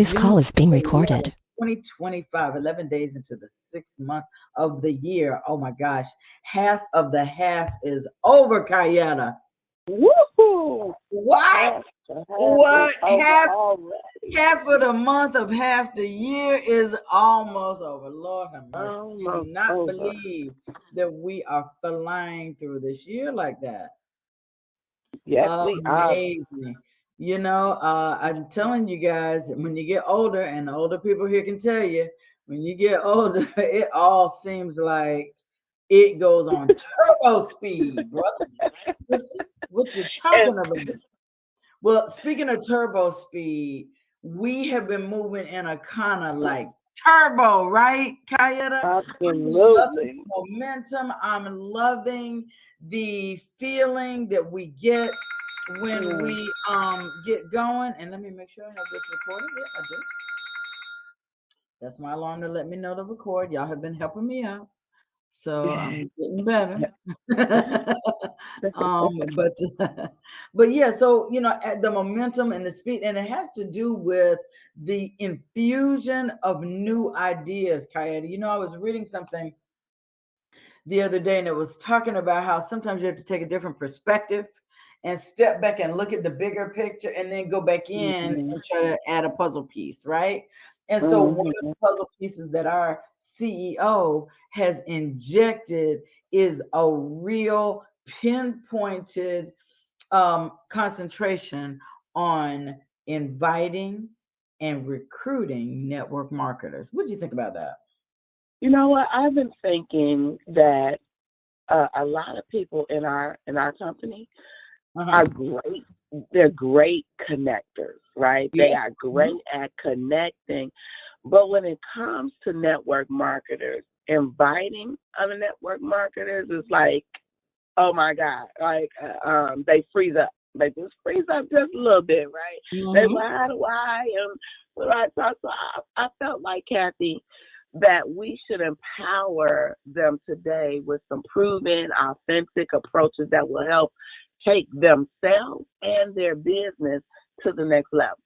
This June call is being 11th, recorded. 2025, 11 days into the 6th month of the year. Oh my gosh, half of the half is over, Kayaetta. Woohoo! What? Half is What? over already. Half of the month of half the year is almost over. Lord have mercy. I Almost cannot over. believe that we are flying through this year like that. Yes, we are. Amazing. I'm telling you guys, when you get older, and the older people here can tell you, when you get older, it all seems like it goes on turbo speed, brother. What you And talking about? Well, speaking of turbo speed, we have been moving in a kind of like turbo, right, Kayaetta? I'm loving absolutely. the momentum. I'm loving the feeling that we get when Mm. we get going. And let me make sure I have this recorded. Yeah, I do. That's my alarm to let me know to record. Y'all have been helping me out. So I'm getting better. But but yeah, so at the momentum and the speed, and it has to do with the infusion of new ideas, Kayaetta. I was reading something the other day, and it was talking about how sometimes you have to take a different perspective and step back and look at the bigger picture and then go back in Mhm. and try to add a puzzle piece, right? And so one of Mhm. the puzzle pieces that our CEO has injected is a real pinpointed concentration on inviting and recruiting network marketers. What do you think about that? You know what? I've been thinking that a lot of people in our company Uh-huh. are great. They're great connectors, right? They Yeah. are Mhm. great at connecting. But when it comes to network marketers, inviting other network marketers is like, oh my God, like they freeze up. They just freeze up just a little bit, right? They Mhm. like, how do I? What do I talk? So I felt like, Kathy, that we should empower them today with some proven, authentic approaches that will help take themselves and their business to the next level.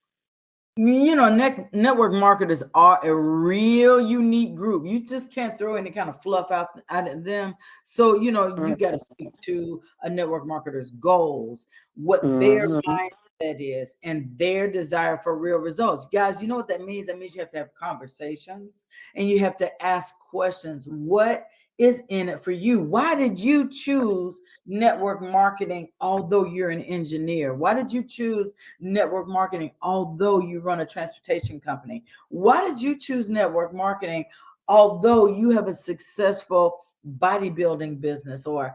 Next network marketers are a real unique group. You just can't throw any kind of fluff out at them. So, you got to speak to a network marketer's goals, what their Mm-hmm. mindset is, and their desire for real results. Guys, you know what that means? That means you have to have conversations and you have to ask questions. What is in it for you? Why did you choose network marketing, although you're an engineer? Why did you choose network marketing, although you run a transportation company? Why did you choose network marketing, although you have a successful bodybuilding business or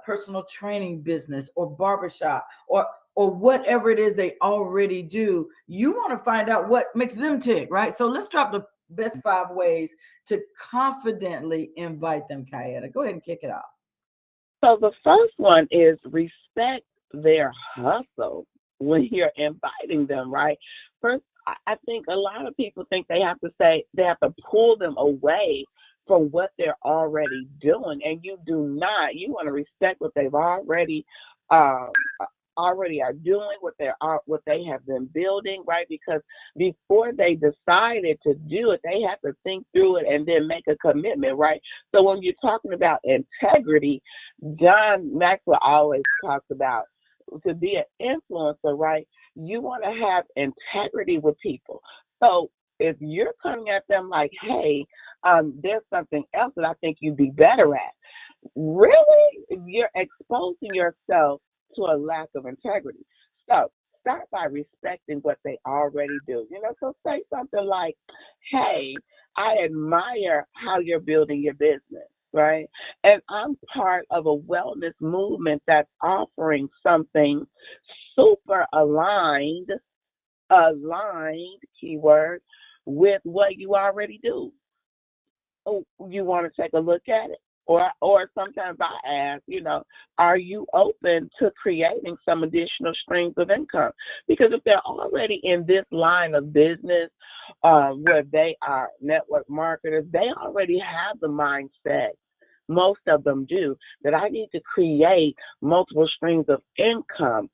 personal training business or barbershop or whatever it is they already do? You want to find out what makes them tick, right? So let's drop the best 5 ways to confidently invite them, Kayaetta. Go ahead and kick it off. So the first one is respect their hustle when you're inviting them, right? First, I think a lot of people think they have to pull them away from what they're already doing, and you do not. You want to respect what they've uh, already are doing, what they have been building, right? Because before they decided to do it, they have to think through it and then make a commitment, right? So when you're talking about integrity, John Maxwell always talks about to be an influencer, right? You want to have integrity with people. So if you're coming at them like, hey, there's something else that I think you'd be better at, really, you're exposing yourself to a lack of integrity. So start by respecting what they already do. So say something like, hey, I admire how you're building your business, right? And I'm part of a wellness movement that's offering something super aligned, keyword, with what you already do. Oh, you want to take a look at it? Or sometimes I ask, are you open to creating some additional streams of income? Because if they're already in this line of business, where they are network marketers, they already have the mindset. Most of them do, that I need to create multiple streams of income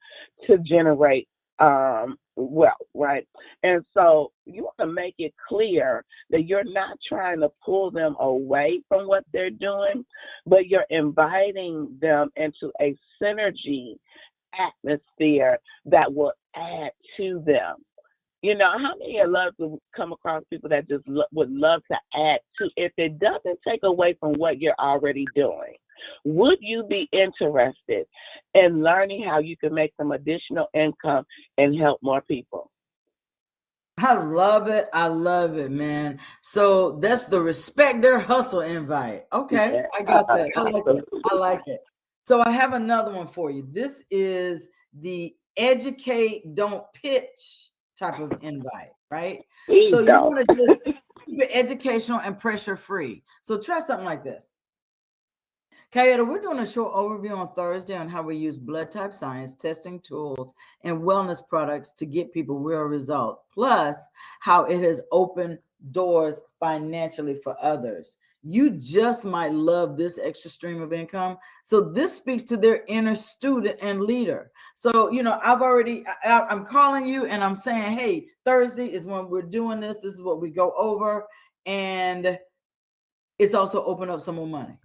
to generate well, right? And so you want to make it clear that you're not trying to pull them away from what they're doing, but you're inviting them into a synergy atmosphere that will add to them. You know, how many of love to come across people that just would love to add to, if it doesn't take away from what you're already doing? Would you be interested in learning how you can make some additional income and help more people? I love it. I love it, man. So that's the respect their hustle invite. Okay, Yeah, I got that. I like it. I absolutely. like it. So I have another one for you. This is the educate, don't pitch type of invite, right? Please So you don't. want to just keep it educational and pressure free. So try something like this. Kayaetta, we're doing a short overview on Thursday on how we use blood type science, testing tools, and wellness products to get people real results, plus how it has opened doors financially for others. You just might love this extra stream of income. So this speaks to their inner student and leader. So, I'm calling you and I'm saying, hey, Thursday is when we're doing this. This is what we go over. And it's also open up some more money.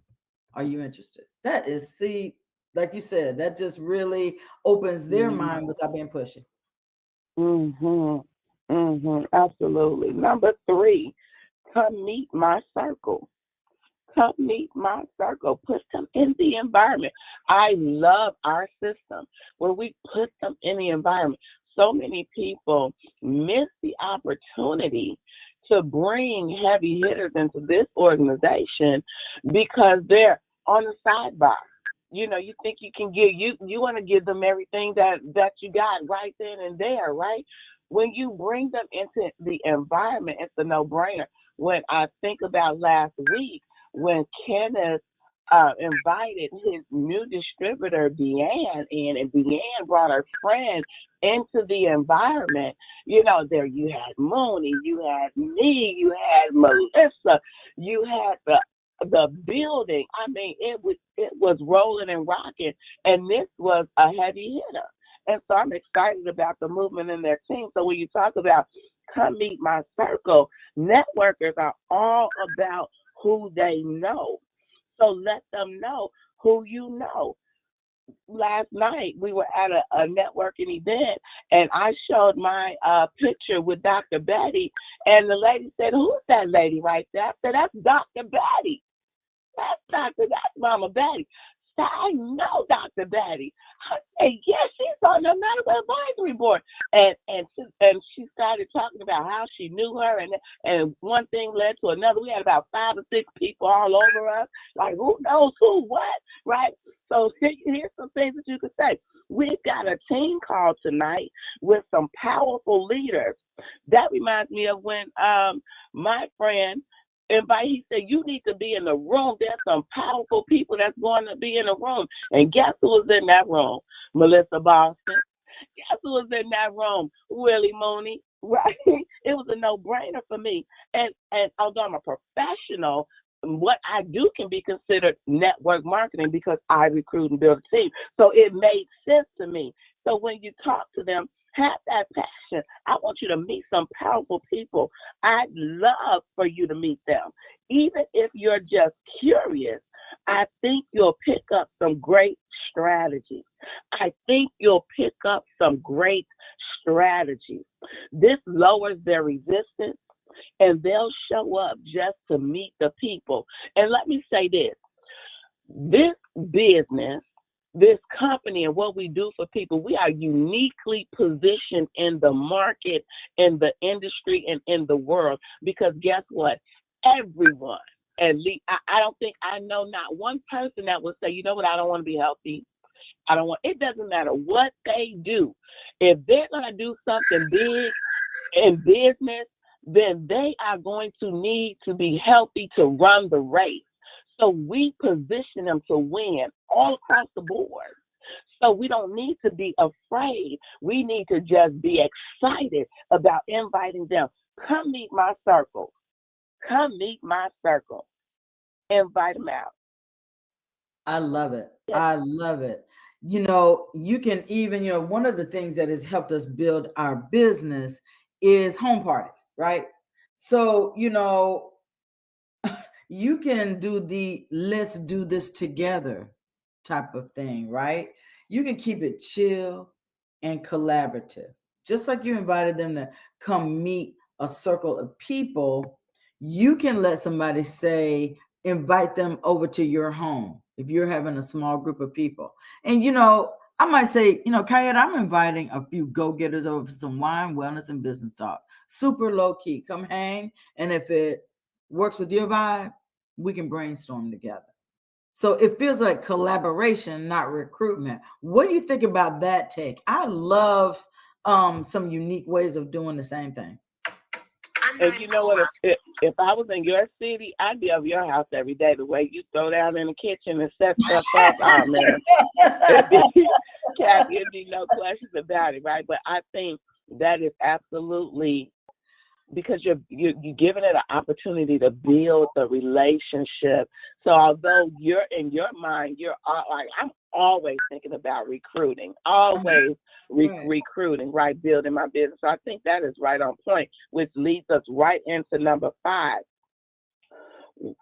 Are you interested? That is, see, like you said, that just really opens their mind without being pushy. Mm-hmm. Mm-hmm. Absolutely. Number three, come meet my circle. Come meet my circle. Put them in the environment. I love our system where we put them in the environment. So many people miss the opportunity to bring heavy hitters into this organization because they're on the sidebar. You know, you think you can give you want to give them everything that you got right then and there, right? When you bring them into the environment, it's a no-brainer. When I think about last week, when Kenneth invited his new distributor, Deanne, in, and Deanne brought her friend into the environment. You know, there you had Mooney, you had me, you had Melissa, you had the building. I mean, it was rolling and rocking, and this was a heavy hitter. And so I'm excited about the movement in their team. So when you talk about come meet my circle, networkers are all about who they know. So let them know who you know. Last night we were at a networking event and I showed my picture with Dr. Betty, and the lady said, "Who's that lady right there?" I said, "That's Dr. Betty. That's Mama Betty." So I know Dr. Betty. I said, "Yes, she's on the medical advisory board." And she started talking about how she knew her, and one thing led to another. We had about 5 or 6 people all over us, like who knows who what, right? So here's some things that you could say. We've got a team call tonight with some powerful leaders. That reminds me of when my friend invite. He said, "You need to be in the room. There's some powerful people that's going to be in the room." And guess who was in that room? Melissa Boston. Guess who was in that room? Willie Mooney. Right? It was a no-brainer for me. And although I'm a professional, what I do can be considered network marketing because I recruit and build a team. So it made sense to me. So when you talk to them, have that passion. I want you to meet some powerful people. I'd love for you to meet them. Even if you're just curious, I think you'll pick up some great strategies. I think you'll pick up some great strategies. This lowers their resistance and they'll show up just to meet the people. And let me say this business, this company, and what we do for people, we are uniquely positioned in the market, in the industry, and in the world. Because guess what? Everyone, at least, I don't think I know not one person that would say, "You know what, I don't want to be healthy. I don't want," it doesn't matter what they do. If they're going to do something big in business, then they are going to need to be healthy to run the race. So we position them to win all across the board. So we don't need to be afraid. We need to just be excited about inviting them. Come meet my circle. Come meet my circle. Invite them out. I love it. Yeah. I love it. You can even, one of the things that has helped us build our business is home parties, right? So, you can do the let's do this together type of thing, right? You can keep it chill and collaborative. Just like you invited them to come meet a circle of people, you can let somebody say, invite them over to your home if you're having a small group of people. And, I might say, Kayaetta, I'm inviting a few go getters over for some wine, wellness, and business talk. Super low key. Come hang. And if it works with your vibe, we can brainstorm together. So it feels like collaboration, not recruitment. What do you think about that take? I love some unique ways of doing the same thing. And you know what? If I was in your city, I'd be over your house every day. The way you throw down in the kitchen and set stuff up, oh man, Kathy, it'd be no questions about it, right? But I think that is absolutely because you're giving it an opportunity to build the relationship. So although you're in your mind, you're like I'm always thinking about recruiting, always recruiting, right? Building my business. So I think that is right on point, which leads us right into number 5.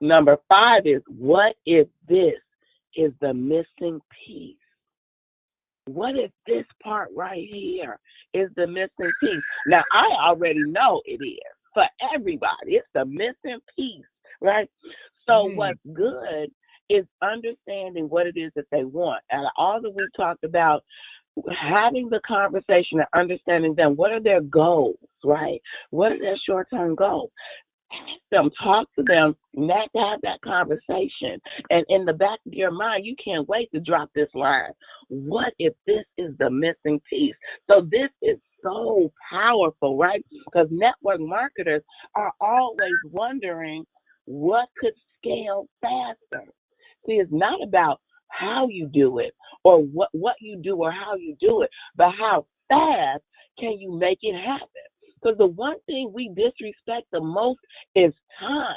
Number 5 is what if this is the missing piece? What if this part right here is the missing piece? Now, I already know it is for everybody. It's the missing piece, right? So what's good is understanding what it is that they want. And all that we've talked about, having the conversation and understanding them, what are their goals, right? What are their short-term goals? Ask them, talk to them, not to have that conversation. And in the back of your mind, you can't wait to drop this line. What if this is the missing piece? So this is so powerful, right? Because network marketers are always wondering what could scale faster. See, it's not about how you do it or what you do or how you do it, but how fast can you make it happen? Because the one thing we disrespect the most is time.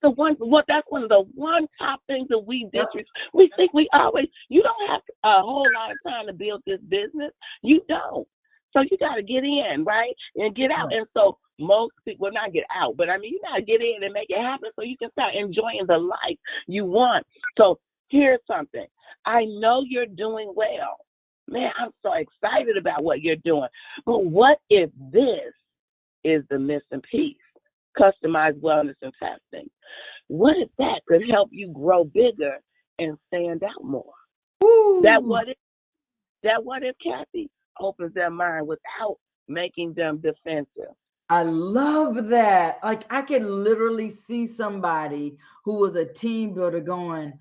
That's one of the top things that we disrespect. We think you don't have a whole lot of time to build this business. You don't. So you got to get in, right? And get out. And so most people, not get out, but I mean, you got to get in and make it happen so you can start enjoying the life you want. So here's something. I know you're doing well. Man, I'm so excited about what you're doing. But what if this is the missing piece? Customized wellness and testing. What if that could help you grow bigger and stand out more? Ooh. That what if, Kathy, opens their mind without making them defensive. I love that. Like I can literally see somebody who was a team builder going,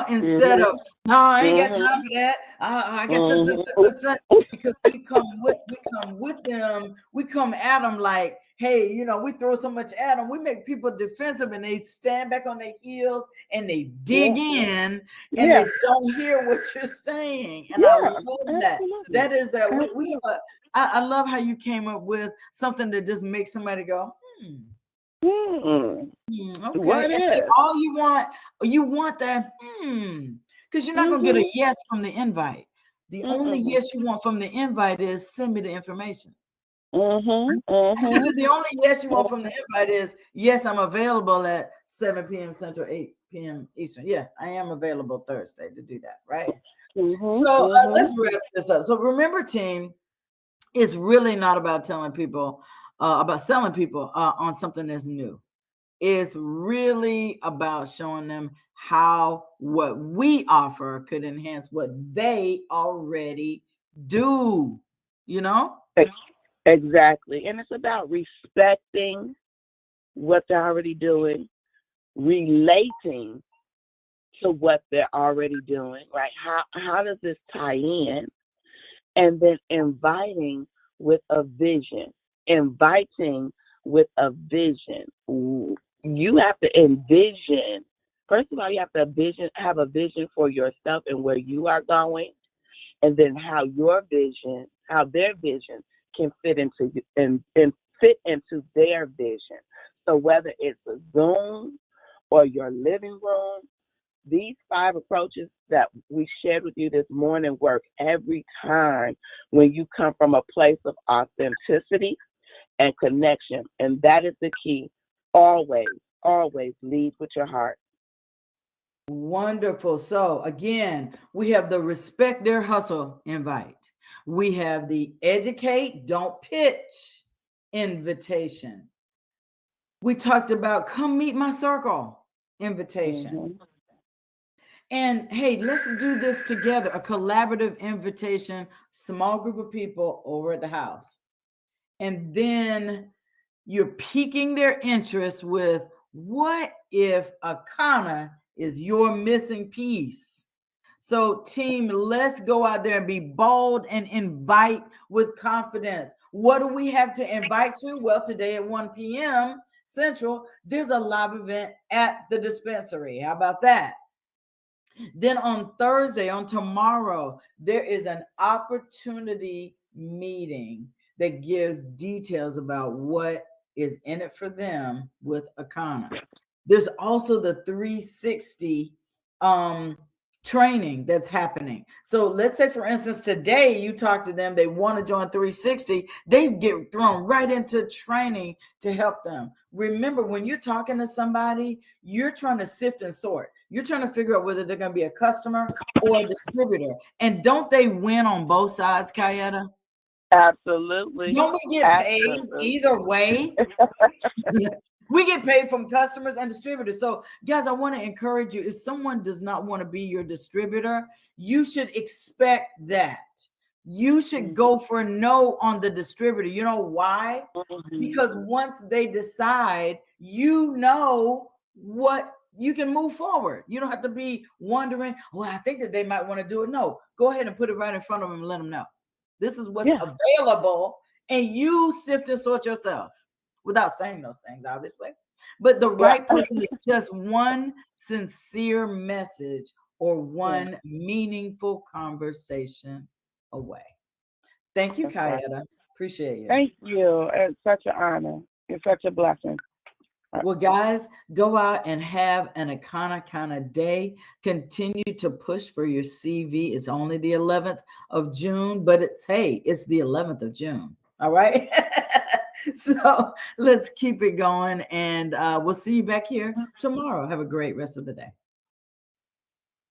instead of, no, I ain't got time for that. I got such, because we come with them, we come at them like, hey, we throw so much at them, we make people defensive and they stand back on their heels and they dig in and they don't hear what you're saying. And I love that. That is that I love how you came up with something that just makes somebody go, okay. What and is? see, all you want that, because you're not going to get a yes from the invite. The only yes you want from the invite is send me the information. The only yes you want from the invite is, yes, I'm available at 7 p.m. Central, 8 p.m. Eastern. Yeah, I am available Thursday to do that, right? So let's wrap this up. So remember, team, it's really not about telling people, about selling people on something that's new. It's really about showing them how what we offer could enhance what they already do, Exactly. And it's about respecting what they're already doing, relating to what they're already doing, right? How does this tie in? And then inviting with a vision. You have to envision. First of all, you have to have a vision for yourself and where you are going, and then how their vision can fit into and fit into their vision. So whether it's a Zoom or your living room These 5 approaches that we shared with you this morning work every time when you come from a place of authenticity and connection. And that is the key. Always, always lead with your heart. Wonderful. So again, we have the respect their hustle invite. We have the educate, don't pitch invitation. We talked about come meet my circle invitation. Mm-hmm. And hey, let's do this together, a collaborative invitation, small group of people over at the house. And then you're piquing their interest with what if Akana is your missing piece? So, team, let's go out there and be bold and invite with confidence. What do we have to invite to? Well, today at 1 p.m. Central, there's a live event at the dispensary. How about that? Then on Thursday, on tomorrow, there is an opportunity meeting that gives details about what is in it for them with Akana. There's also the 360 training that's happening. So let's say, for instance, today you talk to them, they want to join 360, they get thrown right into training to help them. Remember, when you're talking to somebody, you're trying to sift and sort. You're trying to figure out whether they're going to be a customer or a distributor. And don't they win on both sides, Kayaetta? Absolutely. Don't we get paid Absolutely. either way? We get paid from customers and distributors. So, guys, I want to encourage you. If someone does not want to be your distributor, you should expect that. You should go for no on the distributor. You know why? Because once they decide, you know what you can move forward. You don't have to be wondering, well, I think that they might want to do it. No, go ahead and put it right in front of them and let them know. This is what's available, and you sift and sort yourself without saying those things, obviously. But the right person is just one sincere message or one meaningful conversation away. Thank you, Kayaetta. Appreciate you. Thank you. It's such an honor. It's such a blessing. Well, guys, go out and have an Akana kind of day. Continue to push for your CV. It's only the 11th of June, but it's the 11th of June. All right. So let's keep it going, and we'll see you back here tomorrow. Have a great rest of the day.